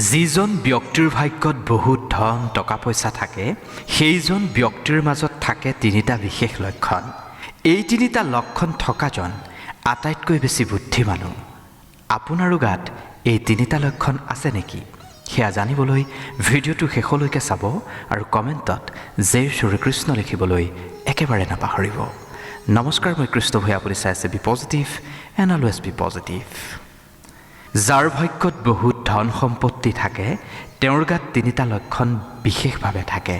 যিজন ব্যক্তিৰ ভাগ্যত বহুত ধন টকা পইচা থাকে সেইজন ব্যক্তিৰ মাজত থাকে তিনিটা বিশেষ লক্ষণ। এই তিনিটা লক্ষণ থকাজন আটাইতকৈ বেছি বুদ্ধি মানুহ। আপোনাৰো গাত এই তিনিটা লক্ষণ আছে নেকি? সেয়া জানিবলৈ ভিডিঅ'টো শেষলৈকে চাব আৰু কমেণ্টত জয় শ্ৰীকৃষ্ণ লিখিবলৈ একেবাৰে নাপাহৰিব। নমস্কাৰ, মই কৃষ্ণ ভূঞা। আপুনি চাই আছে be positive and always be positive. যাৰ ভাগ্যত বহুত ধন সম্পত্তি থাকে তেওঁৰ গাত তিনিটা লক্ষণ বিশেষভাৱে থাকে।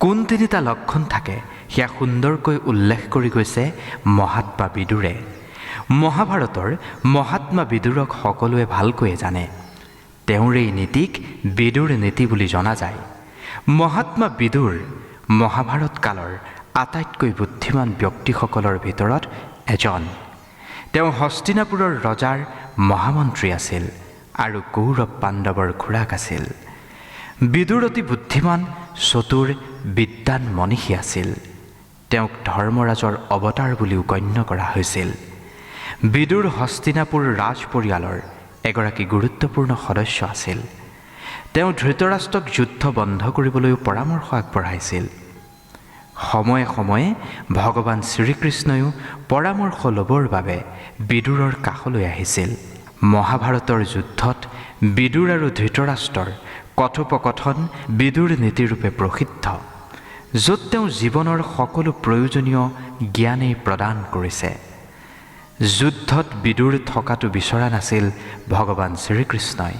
কোন তিনিটা লক্ষণ থাকে সেয়া সুন্দৰকৈ উল্লেখ কৰি গৈছে মহাত্মা বিদুৰে। মহাভাৰতৰ মহাত্মা বিদুৰক সকলোৱে ভালকৈয়ে জানে। তেওঁৰ এই নীতিক বিদুৰ নীতি বুলি জনা যায়। মহাত্মা বিদুৰ মহাভাৰত কালৰ আটাইতকৈ বুদ্ধিমান ব্যক্তিসকলৰ ভিতৰত এজন। তেওঁ হস্তিনাপুৰৰ ৰজাৰ মহামন্ত্ৰী আছিল আৰু কৌৰৱ পাণ্ডৱৰ খুৰাক আছিল। বিদুৰ অতি বুদ্ধিমান, চতুৰ, বিদ্বান মনীষী আছিল। তেওঁক ধৰ্মৰাজৰ অৱতাৰ বুলিও গণ্য কৰা হৈছিল। বিদুৰ হস্তিনাপুৰ ৰাজ পৰিয়ালৰ এগৰাকী গুৰুত্বপূৰ্ণ সদস্য আছিল। তেওঁ ধৃতৰাষ্ট্ৰক যুদ্ধ বন্ধ কৰিবলৈও পৰামৰ্শ আগবঢ়াইছিল। সময়ে সময়ে ভগৱান শ্ৰীকৃষ্ণয়ো পৰামৰ্শ ল'বৰ বাবে বিদুৰৰ কাষলৈ আহিছিল। মহাভাৰতৰ যুদ্ধত বিদুৰ আৰু ধৃতৰাষ্ট্ৰৰ কথোপকথন বিদুৰ নীতিৰূপে প্ৰসিদ্ধ, য'ত তেওঁ জীৱনৰ সকলো প্ৰয়োজনীয় জ্ঞানেই প্ৰদান কৰিছে। যুদ্ধত বিদুৰ থকাটো বিচৰা নাছিল ভগৱান শ্ৰীকৃষ্ণই।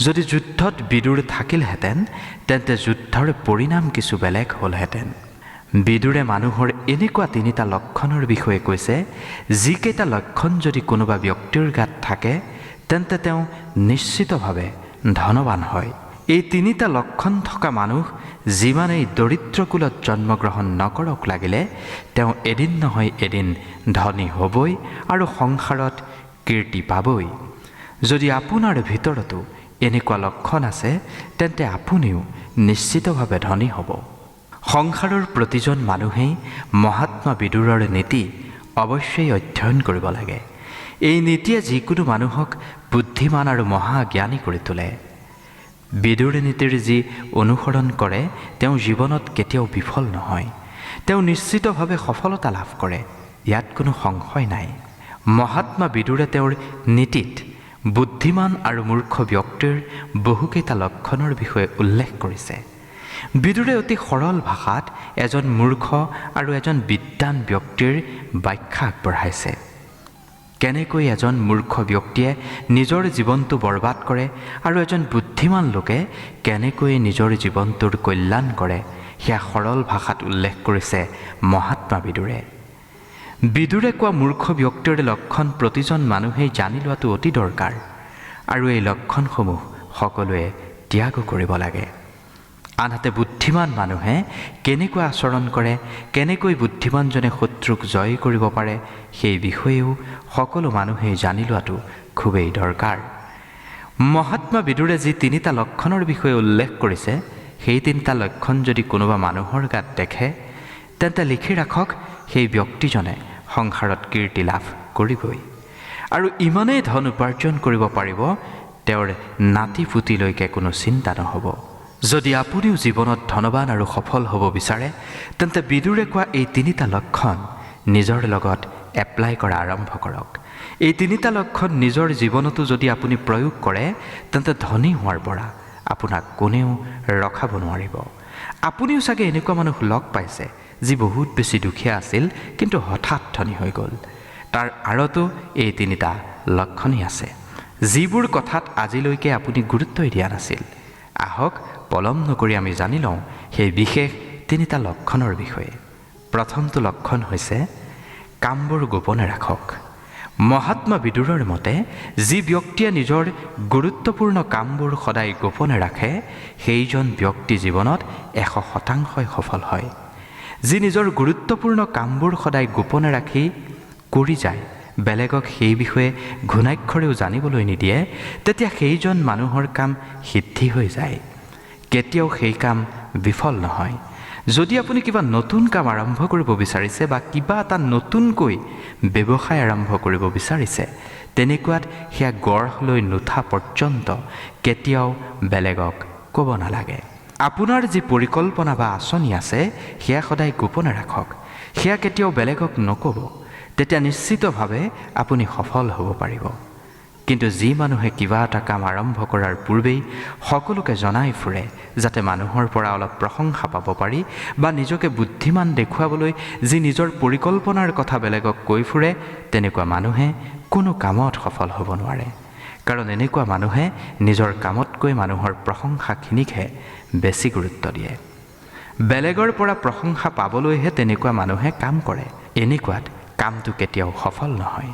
যদি যুদ্ধত বিদুৰ থাকিলহেঁতেন তেন্তে যুদ্ধৰ পৰিণাম কিছু বেলেগ হ'লহেঁতেন। বিদুৰে মানুহৰ এনেকুৱা তিনিটা লক্ষণৰ বিষয়ে কৈছে, যিকেইটা লক্ষণ যদি কোনোবা ব্যক্তিৰ গাত থাকে তেন্তে তেওঁ নিশ্চিতভাৱে ধনৱান হয়। এই তিনিটা লক্ষণ থকা মানুহ যিমানেই দৰিদ্ৰ কুলত জন্মগ্ৰহণ নকৰক লাগিলে তেওঁ এদিন নহয় এদিন ধনী হ'বই আৰু সংসাৰত কীৰ্তি পাবই। যদি আপোনাৰ ভিতৰতো এনেকুৱা লক্ষণ আছে তেন্তে আপুনিও নিশ্চিতভাৱে ধনী হ'ব। সংসাৰৰ প্ৰতিজন মানুহেই মহাত্মা বিদুৰৰ নীতি অৱশ্যেই অধ্যয়ন কৰিব লাগে। এই নীতিয়ে যিকোনো মানুহক বুদ্ধিমান আৰু মহাজ্ঞানী কৰি তোলে। বিদুৰ নীতিৰ যি অনুসৰণ কৰে তেওঁ জীৱনত কেতিয়াও বিফল নহয়। তেওঁ নিশ্চিতভাৱে সফলতা লাভ কৰে, ইয়াত কোনো সংশয় নাই। মহাত্মা বিদুৰে তেওঁৰ নীতিত বুদ্ধিমান আৰু মূৰ্খ ব্যক্তিৰ বহুকেইটা লক্ষণৰ বিষয়ে উল্লেখ কৰিছে। বিদুৰে অতি সৰল ভাষাত এজন মূৰ্খ আৰু এজন বিদ্বান ব্যক্তিৰ ব্যাখ্যা আগবঢ়াইছে। কেনেকৈ এজন মূৰ্খ ব্যক্তিয়ে নিজৰ জীৱনটো বৰবাদ কৰে আৰু এজন বুদ্ধিমান লোকে কেনেকৈ নিজৰ জীৱনটোৰ কল্যাণ কৰে সেয়া সৰল ভাষাত উল্লেখ কৰিছে মহাত্মা বিদুৰে। বিদুৰে কোৱা মূৰ্খ ব্যক্তিৰ লক্ষণ প্ৰতিজন মানুহেই জানি লোৱাটো অতি দৰকাৰ আৰু এই লক্ষণসমূহ সকলোৱে ত্যাগ কৰিব লাগে। আনহাতে বুদ্ধিমান মানুহে কেনেকৈ আচৰণ কৰে, কেনেকৈ বুদ্ধিমানজনে শত্ৰুক জয় কৰিব পাৰে সেই বিষয়েও সকলো মানুহেই জানি লোৱাটো খুবেই দৰকাৰ। মহাত্মা বিদুৰে যি তিনিটা লক্ষণৰ বিষয়ে উল্লেখ কৰিছে সেই তিনিটা লক্ষণ যদি কোনোবা মানুহৰ গাত দেখে তেন্তে লিখি ৰাখক, সেই ব্যক্তিজনে সংসাৰত কীৰ্তি লাভ কৰিবই আৰু ইমানেই ধন উপাৰ্জন কৰিব পাৰিব তেওঁৰ নাতি পুতিলৈকে কোনো চিন্তা নহ'ব। যদি আপুনিও জীৱনত ধনৱান আৰু সফল হ'ব বিচাৰে তেন্তে বিদুৰে কোৱা এই তিনিটা লক্ষণ নিজৰ লগত এপ্লাই কৰা আৰম্ভ কৰক। এই তিনিটা লক্ষণ নিজৰ জীৱনতো যদি আপুনি প্ৰয়োগ কৰে তেন্তে ধনী হোৱাৰ পৰা আপোনাক কোনেও ৰখাব নোৱাৰিব। আপুনিও চাগে এনেকুৱা মানুহ লগ পাইছে যি বহুত বেছি দুখীয়া আছিল কিন্তু হঠাৎ ধনী হৈ গ'ল। তাৰ আঁৰতো এই তিনিটা লক্ষণেই আছে, যিবোৰ কথাত আজিলৈকে আপুনি গুৰুত্বই দিয়া নাছিল। আহক পলম নকৰি আমি জানি লওঁ সেই বিশেষ তিনিটা লক্ষণৰ বিষয়ে। প্ৰথমটো লক্ষণ হৈছে কামবোৰ গোপনে ৰাখক। মহাত্মা বিদুৰৰ মতে যি ব্যক্তিয়ে নিজৰ গুৰুত্বপূৰ্ণ কামবোৰ সদায় গোপনে ৰাখে সেইজন ব্যক্তি জীৱনত 100% সফল হয়। যি নিজৰ গুৰুত্বপূৰ্ণ কামবোৰ সদায় গোপনে ৰাখি কৰি যায়, বেলেগক সেই বিষয়ে ঘুণাক্ষৰেও জানিবলৈ নিদিয়ে, তেতিয়া সেইজন মানুহৰ কাম সিদ্ধি হৈ যায়। কেতিয়াও সেই কাম বিফল নহয়। যদি আপুনি কিবা নতুন কাম আৰম্ভ কৰিব বিচাৰিছে বা কিবা এটা নতুনকৈ ব্যৱসায় আৰম্ভ কৰিব বিচাৰিছে, তেনেকুৱাত সেয়া গঢ় লৈ নুঠা পৰ্যন্ত কেতিয়াও বেলেগক ক'ব নালাগে। আপোনাৰ যি পৰিকল্পনা বা আঁচনি আছে সেয়া সদায় গোপনে ৰাখক। সেয়া কেতিয়াও বেলেগক নক'ব। তেতিয়া নিশ্চিতভাৱে আপুনি সফল হ'ব পাৰিব। কিন্তু যি মানুহে কিবা এটা কাম আৰম্ভ কৰাৰ পূৰ্বেই সকলোকে জনাই ফুৰে যাতে মানুহৰ পৰা অলপ প্ৰশংসা পাব পাৰি বা নিজকে বুদ্ধিমান দেখুৱাবলৈ যি নিজৰ পৰিকল্পনাৰ কথা বেলেগক কৈ ফুৰে, তেনেকুৱা মানুহে কোনো কামত সফল হ'ব নোৱাৰে। কাৰণ এনেকুৱা মানুহে নিজৰ কামতকৈ মানুহৰ প্ৰশংসাখিনিকহে বেছি গুৰুত্ব দিয়ে। বেলেগৰ পৰা প্ৰশংসা পাবলৈহে তেনেকুৱা মানুহে কাম কৰে। এনেকুৱাত কামটো কেতিয়াও সফল নহয়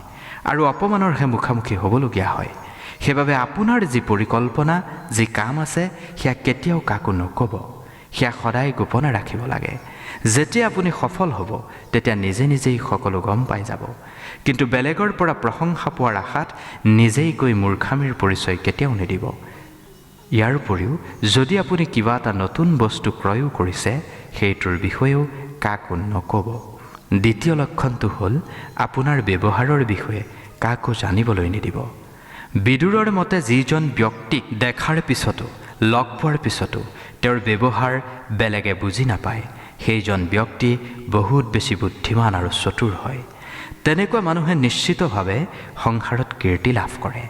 আৰু অপমানৰহে মুখামুখি হ'বলগীয়া হয়। সেইবাবে আপোনাৰ যি পৰিকল্পনা, যি কাম আছে সেয়া কেতিয়াও কাকো নক'ব। সেয়া সদায় গোপনে ৰাখিব লাগে। যেতিয়া আপুনি সফল হ'ব তেতিয়া নিজে নিজেই সকলো গম পাই যাব। কিন্তু বেলেগৰ পৰা প্ৰশংসা পোৱাৰ আশাত নিজেই কৈ মূৰ্খামিৰ পৰিচয় কেতিয়াও নিদিব। ইয়াৰ উপৰিও যদি আপুনি কিবা এটা নতুন বস্তু ক্ৰয়ো কৰিছে, সেইটোৰ বিষয়েও কাকো নক'ব। দ্বিতীয় লক্ষণটো হ'ল আপোনাৰ ব্যৱহাৰৰ বিষয়ে কাকো জানিবলৈ নিদিব। বিদুৰৰ মতে যিজন ব্যক্তিক দেখাৰ পিছতো, লগ পোৱাৰ পিছতো তেওঁৰ ব্যৱহাৰ বেলেগে বুজি নাপায়, সেইজন ব্যক্তি বহুত বেছি বুদ্ধিমান আৰু চতুৰ হয়। তেনেকুৱা মানুহে নিশ্চিতভাৱে সংসাৰত কীৰ্তি লাভ কৰে।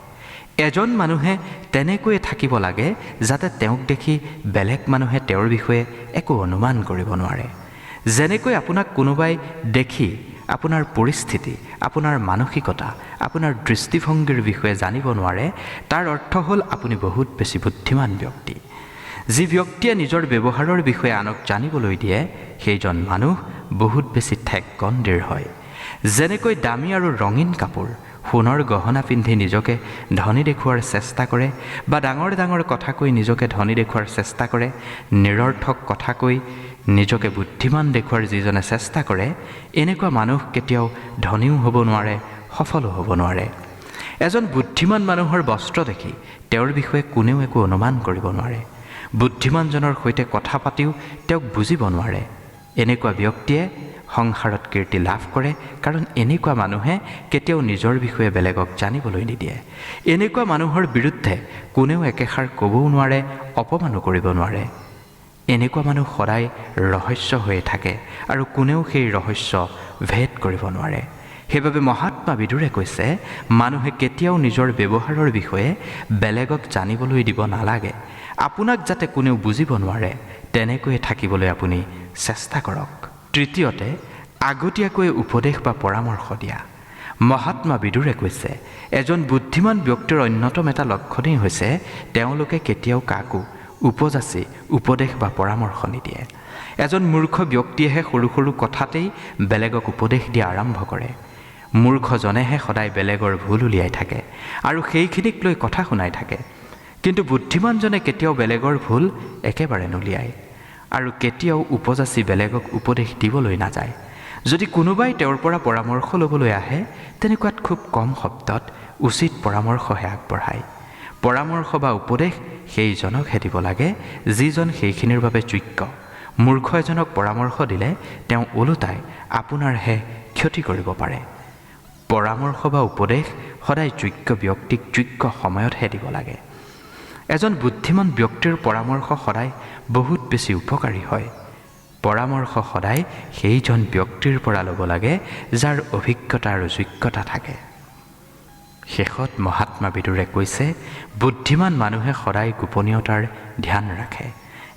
এজন মানুহে তেনেকৈয়ে থাকিব লাগে যাতে তেওঁক দেখি বেলেগ মানুহে তেওঁৰ বিষয়ে একো অনুমান কৰিব নোৱাৰে। যেনেকৈ আপোনাক কোনোবাই দেখি আপোনাৰ পৰিস্থিতি, আপোনাৰ মানসিকতা, আপোনাৰ দৃষ্টিভংগীৰ বিষয়ে জানিব নোৱাৰে, তাৰ অৰ্থ হ'ল আপুনি বহুত বেছি বুদ্ধিমান ব্যক্তি। যি ব্যক্তিয়ে নিজৰ ব্যৱহাৰৰ বিষয়ে আনক জানিবলৈ দিয়ে, সেইজন মানুহ বহুত বেছি ঠেকগণ্ডীৰ হয়। যেনেকৈ দামী আৰু ৰঙীন কাপোৰ, সোণৰ গহনা পিন্ধি নিজকে ধনী দেখুওৱাৰ চেষ্টা কৰে বা ডাঙৰ ডাঙৰ কথা কৈ নিজকে ধনী দেখুওৱাৰ চেষ্টা কৰে, নিৰৰ্থক কথা কৈ নিজকে বুদ্ধিমান দেখুওৱাৰ যিজনে চেষ্টা কৰে, এনেকুৱা মানুহ কেতিয়াও ধনীও হ'ব নোৱাৰে, সফলো হ'ব নোৱাৰে। এজন বুদ্ধিমান মানুহৰ বস্ত্ৰ দেখি তেওঁৰ বিষয়ে কোনেও একো অনুমান কৰিব নোৱাৰে। বুদ্ধিমানজনৰ সৈতে কথা পাতিও তেওঁক বুজিব নোৱাৰে। এনেকুৱা ব্যক্তিয়ে সংসাৰত কীৰ্তি লাভ কৰে, কাৰণ এনেকুৱা মানুহে কেতিয়াও নিজৰ বিষয়ে বেলেগক জানিবলৈ নিদিয়ে। এনেকুৱা মানুহৰ বিৰুদ্ধে কোনেও একেষাৰ ক'বও নোৱাৰে, অপমানো কৰিব নোৱাৰে। এনেকুৱা মানুহ সদায় ৰহস্য হৈয়ে থাকে আৰু কোনেও সেই ৰহস্য ভেদ কৰিব নোৱাৰে। সেইবাবে মহাত্মা বিদুৰে কৈছে, মানুহে কেতিয়াও নিজৰ ব্যৱহাৰৰ বিষয়ে বেলেগক জানিবলৈ দিব নালাগে। আপোনাক যাতে কোনেও বুজিব নোৱাৰে তেনেকৈয়ে থাকিবলৈ আপুনি চেষ্টা কৰক। তৃতীয়তে, আগতীয়াকৈ উপদেশ বা পৰামৰ্শ দিয়া। মহাত্মা বিদুৰে কৈছে, এজন বুদ্ধিমান ব্যক্তিৰ অন্যতম এটা লক্ষণেই হৈছে তেওঁলোকে কেতিয়াও কাকো উপযাচি উপদেশ বা পৰামৰ্শ নিদিয়ে। এজন মূৰ্খ ব্যক্তিয়েহে সৰু সৰু কথাতেই বেলেগক উপদেশ দিয়া আৰম্ভ কৰে। মূৰ্খজনেহে সদায় বেলেগৰ ভুল উলিয়াই থাকে আৰু সেইখিনিক লৈ কথা শুনাই থাকে। কিন্তু বুদ্ধিমানজনে কেতিয়াও বেলেগৰ ভুল একেবাৰে নুলিয়ায় আৰু কেতিয়াও উপযাচি বেলেগক উপদেশ দিবলৈ নাযায়। যদি কোনোবাই তেওঁৰ পৰা পৰামৰ্শ ল'বলৈ আহে, তেনেকুৱাত খুব কম শব্দত উচিত পৰামৰ্শহে আগবঢ়ায়। পৰামৰ্শ বা উপদেশ সেইজনকহে দিব লাগে যিজন সেইখিনিৰ বাবে যোগ্য। মূৰ্খ এজনক পৰামৰ্শ দিলে তেওঁ ওলোটাই আপোনাৰহে ক্ষতি কৰিব পাৰে। পৰামৰ্শ বা উপদেশ সদায় যোগ্য ব্যক্তিক যোগ্য সময়তহে দিব লাগে। এজন বুদ্ধিমান ব্যক্তিৰ পৰামৰ্শ সদায় বহুত বেছি উপকাৰী হয়। পৰামৰ্শ সদায় সেইজন ব্যক্তিৰ পৰা ল'ব লাগে যাৰ অভিজ্ঞতা আৰু যোগ্যতা থাকে। শেষত মহাত্মা বিদুৰে কৈছে, বুদ্ধিমান মানুহে সদায় গোপনীয়তাৰ ধ্যান ৰাখে।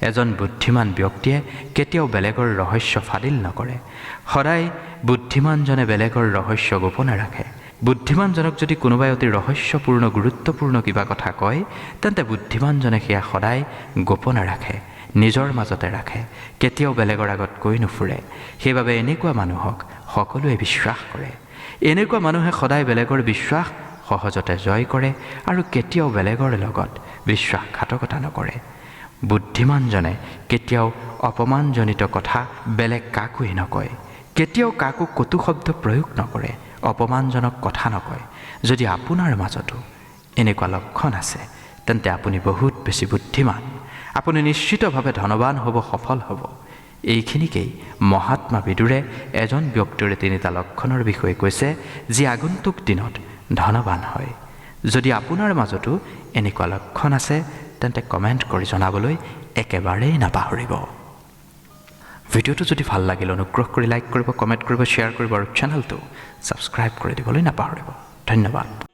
এজন বুদ্ধিমান ব্যক্তিয়ে কেতিয়াও বেলেগৰ ৰহস্য ফাদিল নকৰে। সদায় বুদ্ধিমানজনে বেলেগৰ ৰহস্য গোপনে ৰাখে। বুদ্ধিমানজনক যদি কোনোবাই অতি ৰহস্যপূৰ্ণ গুৰুত্বপূৰ্ণ কিবা কথা কয়, তেন্তে বুদ্ধিমানজনে সেয়া সদায় গোপনে ৰাখে, নিজৰ মাজতে ৰাখে, কেতিয়াও বেলেগৰ আগত কৈ নুফুৰে। সেইবাবে এনেকুৱা মানুহক সকলোৱে বিশ্বাস কৰে। এনেকুৱা মানুহে সদায় বেলেগৰ বিশ্বাস সহজতে জয় কৰে আৰু কেতিয়াও বেলেগৰ লগত বিশ্বাসঘাতকতা নকৰে। বুদ্ধিমানজনে কেতিয়াও অপমানজনিত কথা বেলেগ কাকোৱে নকয়, কেতিয়াও কাকো কটু শব্দ প্ৰয়োগ নকৰে, অপমানজনক কথা নকয়। যদি আপোনাৰ মাজতো এনেকুৱা লক্ষণ আছে, তেন্তে আপুনি বহুত বেছি বুদ্ধিমান। আপুনি নিশ্চিতভাৱে ধনৱান হ'ব, সফল হ'ব। এইখিনিকেই মহাত্মা বিদুৰে এজন ব্যক্তিৰ তিনিটা লক্ষণৰ বিষয়ে কৈছে যি আগন্তুক দিনত ধনৱান হয়। যদি আপোনাৰ মাজতো এনেকুৱা লক্ষণ আছে তেন্তে কমেণ্ট কৰি জনাবলৈ একেবাৰেই নাপাহৰিব। ভিডিঅ'টো যদি ভাল লাগিল অনুগ্ৰহ কৰি লাইক কৰিব, কমেণ্ট কৰিব, শ্বেয়াৰ কৰিব আৰু চেনেলটো ছাবস্ক্ৰাইব কৰি দিবলৈ নাপাহৰিব। ধন্যবাদ।